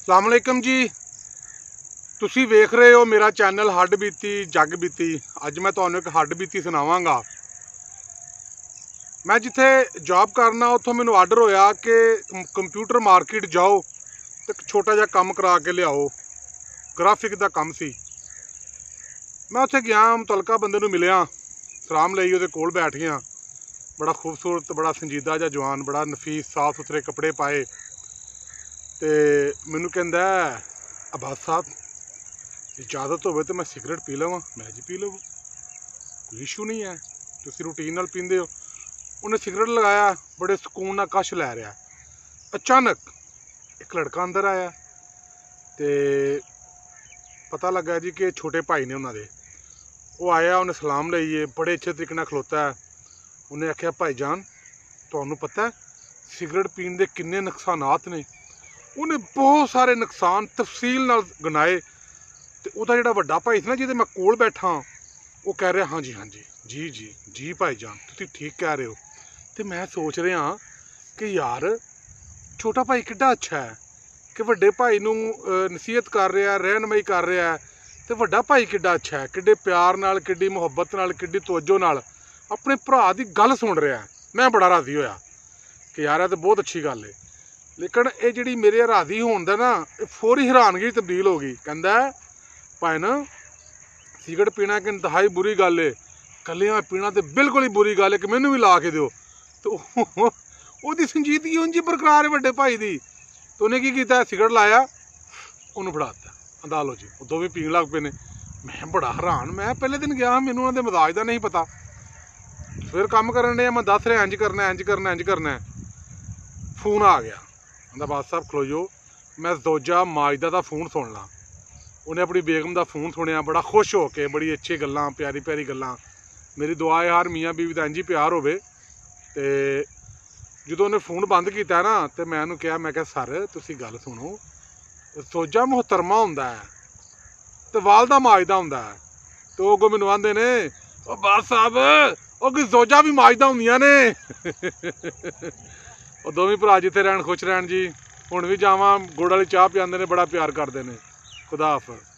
अस्सलाम वालेकुम जी। तुसी वेख रहे हो मेरा चैनल हड्ड बीती जग बीती। अज मैं तुहानू एक हड्ड बीती सुनावांगा। मैं जिथे जॉब करना उत्थों मैनू आर्डर होया कि कंप्यूटर मार्केट जाओ तो एक छोटा जिहा काम करा के लियाओ। ग्राफिक का काम सी। मैं उत्थे गया, मुतलका बंदे नू मिलिया, सलाम लई, उहदे कोल बैठ गया। बड़ा खूबसूरत, बड़ा संजीदा जिहा जवान, बड़ा नफीस साफ सुथरे कपड़े पाए। तो मैनू कहंदा अब्बास साहब इजाजत हो तो मैं सिगरेट पी लवां। मैं जी पी लवो, कोई इशू नहीं है, तुसीं रूटीन नाल पींदे हो। उन्हें सिगरेट लगाया, बड़े सुकून नाल कश लै रहा। अचानक एक लड़का अंदर आया तो पता लगा जी कि छोटे भाई ने उन्होंने। वो आया, उन्हें सलाम लईए, बड़े अच्छे तरीके नाल खलोता है। उन्हें आख्या भाई जान तुहानू पता है सिगरेट पीने के किन्ने नुकसानात ने। उन्हें बहुत सारे नुकसान तफसील नाल गिनाए। तो वह जो वड्डा भाई था ना, जिहदे मैं कोल बैठा, वो कह रहा हाँ जी जी जी जी भाई जान तुसीं ठीक कह रहे हो। तो मैं सोच रहा कि यार छोटा भाई किड्डा अच्छा है कि वड्डे भाई नूं नसीहत कर रहा, रहनमई कर रहा है। तो वड्डा भाई किड्डा अच्छा है, किड्डे प्यार नाल, किड्डी मुहब्बत नाल, किड्डी तवज्जो नाल अपने भरा की गल सुन रहा है। मैं बड़ा राजी होया कि यार तो बहुत अच्छी गल है। लेकिन ये जी मेरे राजी होने का ना फौरी हैरानगी तब्दील हो गई। कहता भाई ना सिगरेट पीना एक इंतहाई बुरी गल है, कलियां पीना तो बिल्कुल ही बुरी गल है कि मैनू भी ला के दो। तो वो संजीदगी उंज ही बरकरार है वड्डे भाई की। तो उन्हें की किया, सिगरेट लाया, उन्होंने फड़ाता, अंदा लो जी, वो दोवें पीन लग पे ने। मैं बड़ा हैरान, मैं पहले दिन गया, मैनू उन्होंने मजाज का नहीं पता। फिर काम करन डे, मैं दस रहा इंज करना इंज करना इंज करना। फोन आ गया, कहता बास साहब खलोजो, मैं जोजा माजदा का फोन सुन ला। उन्हें अपनी बेगम का फोन सुनिया, बड़ा खुश हो के, बड़ी अच्छी गल्लां, प्यारी प्यारी गल्लां। मेरी दुआ है हर मियाँ बीवी का इंज ही प्यार होवे। तो जो उन्हें फोन बंद किया ना, तो मैं उन्होंने कहा, मैं सर तुसीं गल सुनो, सोजा मुहतरमा हुंदा है तो वालदा माजदा हुंदा है। तो अगों मैनूं आंदे ने ओ बास साहब ओ कोई सोजा भी माजदा हुंदियां ने। और दोवें भरा जिथे रहन खुश रहन जी। हुण भी जावां, गुड़ वाली चाह पिआंदे ने, बड़ा प्यार करते हैं। खुदा हाफिज़।